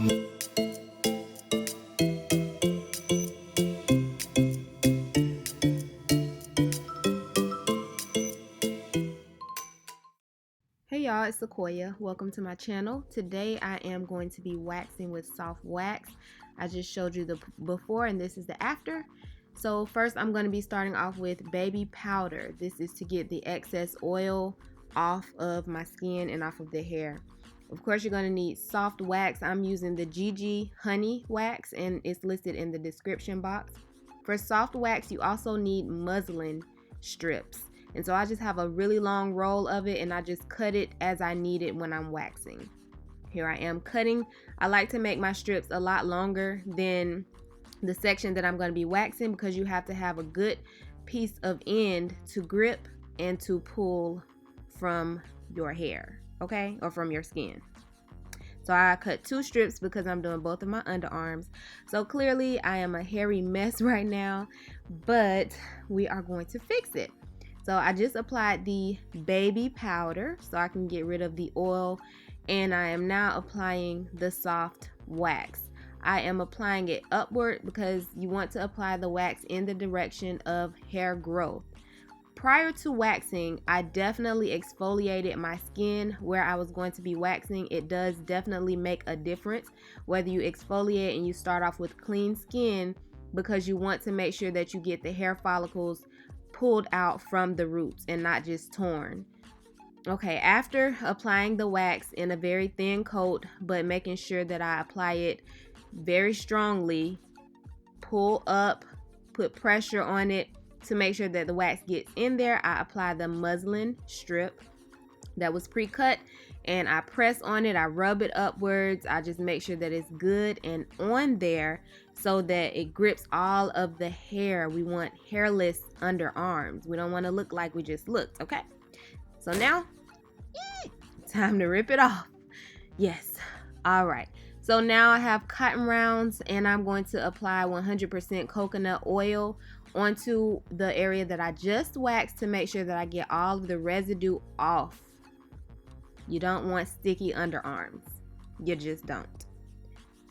Hey y'all, it's Sekoya. Welcome to my channel. Today I am going to be waxing with soft wax. I just showed you the before and this is the after. So first I'm going to be starting off with baby powder. This is to get the excess oil off of my skin and off of the hair. Of course you're going to need soft wax. I'm using the GG Honey Wax and it's listed in the description box. For soft wax you also need muslin strips. And so I just have a really long roll of it and I just cut it as I need it when I'm waxing. Here I am cutting. I like to make my strips a lot longer than the section that I'm going to be waxing because you have to have a good piece of end to grip and to pull from your hair, okay? Or from your skin. So I cut 2 strips because I'm doing both of my underarms. So clearly I am a hairy mess right now, but we are going to fix it. So I just applied the baby powder so I can get rid of the oil, and I am now applying the soft wax. I am applying it upward because you want to apply the wax in the direction of hair growth. Prior to waxing, I definitely exfoliated my skin where I was going to be waxing. It does definitely make a difference whether you exfoliate and you start off with clean skin, because you want to make sure that you get the hair follicles pulled out from the roots and not just torn. Okay, after applying the wax in a very thin coat, but making sure that I apply it very strongly, pull up, put pressure on it to make sure that the wax gets in there, I apply the muslin strip that was pre-cut and I press on it. I rub it upwards. I just make sure that it's good and on there so that it grips all of the hair. We want hairless underarms. We don't want to look like we just looked, okay? So now, time to rip it off. Yes. All right. So now I have cotton rounds and I'm going to apply 100% coconut oil onto the area that I just waxed to make sure that I get all of the residue off. You don't want sticky underarms. You just don't.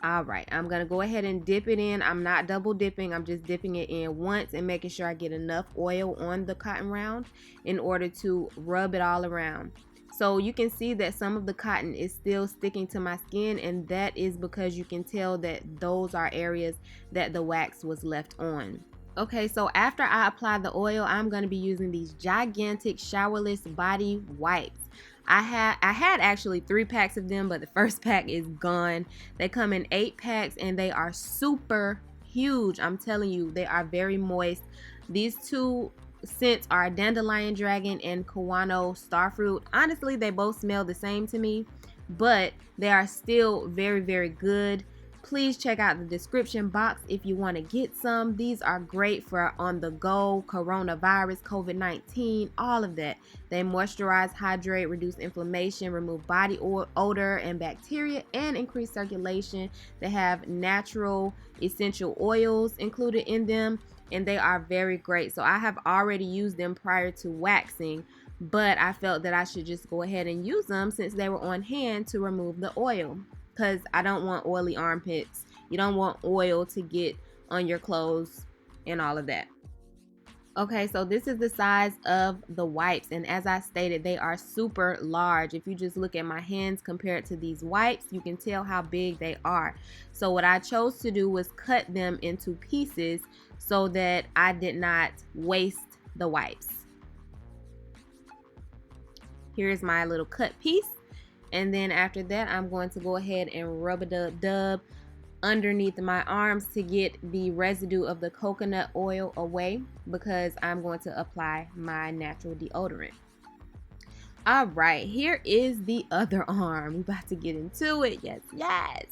All right, I'm gonna go ahead and dip it in. I'm not double dipping. I'm just dipping it in once and making sure I get enough oil on the cotton round in order to rub it all around. So you can see that some of the cotton is still sticking to my skin, and that is because you can tell that those are areas that the wax was left on. Okay, so after I apply the oil, I'm going to be using these gigantic showerless body wipes. I had actually 3 packs of them, but the first pack is gone. They come in 8 packs and they are super huge. I'm telling you, they are very moist. These 2 scents are Dandelion Dragon and Kawano Starfruit. Honestly, they both smell the same to me, but they are still very, very good. Please check out the description box if you want to get some. These are great for on the go, coronavirus, COVID-19, all of that. They moisturize, hydrate, reduce inflammation, remove body odor and bacteria, and increase circulation. They have natural essential oils included in them, and they are very great. So I have already used them prior to waxing, but I felt that I should just go ahead and use them since they were on hand to remove the oil, because I don't want oily armpits. You don't want oil to get on your clothes and all of that. Okay, so this is the size of the wipes, and as I stated, they are super large. If you just look at my hands compared to these wipes, you can tell how big they are. So what I chose to do was cut them into pieces so that I did not waste the wipes. Here's my little cut piece. And then after that, I'm going to go ahead and rub a dub underneath my arms to get the residue of the coconut oil away, because I'm going to apply my natural deodorant. All right, here is the other arm. We're about to get into it. Yes, yes.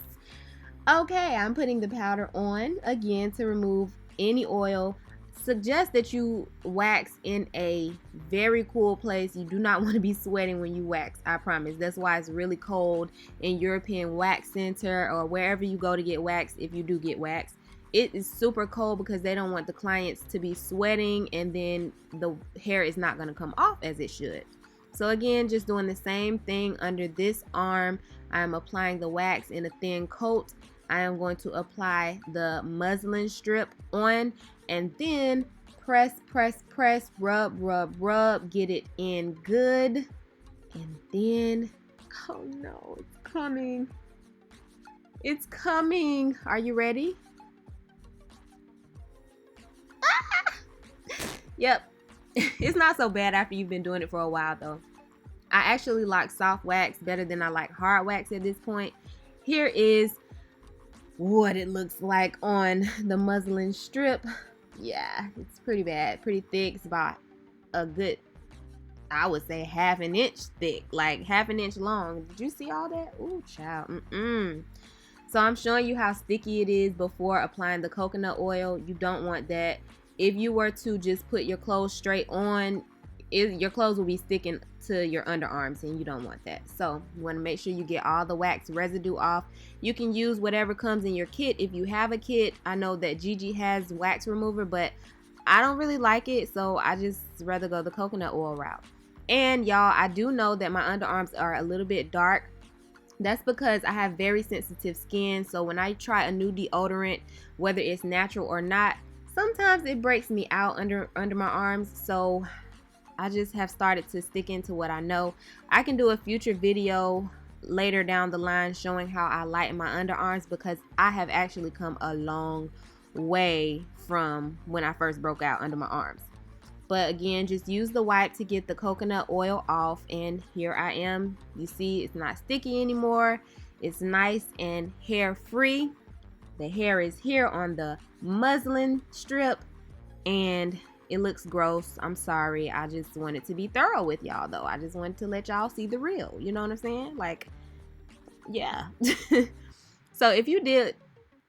Okay, I'm putting the powder on again to remove any oil. Suggest that you wax in a very cool place. You do not want to be sweating when you wax, I promise. That's why it's really cold in European wax center or wherever you go to get waxed. If you do get waxed, it is super cold because they don't want the clients to be sweating and then the hair is not going to come off as it should. So again, just doing the same thing under this arm. I am applying the wax in a thin coat. I am going to apply the muslin strip on, and then press, press, press, rub, rub, rub, get it in good. And then, oh no, it's coming. It's coming. Are you ready? Ah! Yep. It's not so bad after you've been doing it for a while though. I actually like soft wax better than I like hard wax at this point. Here is what it looks like on the muslin strip. Yeah, it's pretty bad, pretty thick. It's about a good, I would say, half an inch thick, like half an inch long. Did you see all that? Ooh, child. So I'm showing you how sticky it is before applying the coconut oil. You don't want that. If you were to just put your clothes straight on, your clothes will be sticking to your underarms, and you don't want that. So you want to make sure you get all the wax residue off. You can use whatever comes in your kit if you have a kit. I know that Gigi has wax remover, but I don't really like it, so I just rather go the coconut oil route. And y'all, I do know that my underarms are a little bit dark. That's because I have very sensitive skin, so when I try a new deodorant, whether it's natural or not, sometimes it breaks me out under my arms. So I just have started to stick into what I know. I can do a future video later down the line showing how I lighten my underarms, because I have actually come a long way from when I first broke out under my arms. But again, just use the wipe to get the coconut oil off, and here I am. You see, it's not sticky anymore. It's nice and hair free. The hair is here on the muslin strip, and it looks gross. I'm sorry. I just wanted to be thorough with y'all though. I just wanted to let y'all see the real. You know what I'm saying? Like, yeah. So if you did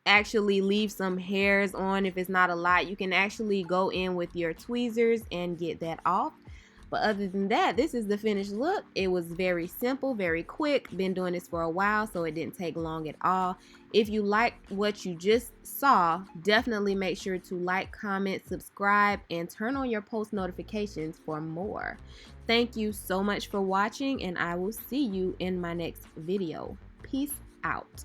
actually leave some hairs on, if it's not a lot, you can actually go in with your tweezers and get that off. But other than that, this is the finished look. It was very simple, very quick. Been doing this for a while, so it didn't take long at all. If you liked what you just saw, definitely make sure to like, comment, subscribe, and turn on your post notifications for more. Thank you so much for watching, and I will see you in my next video. Peace out.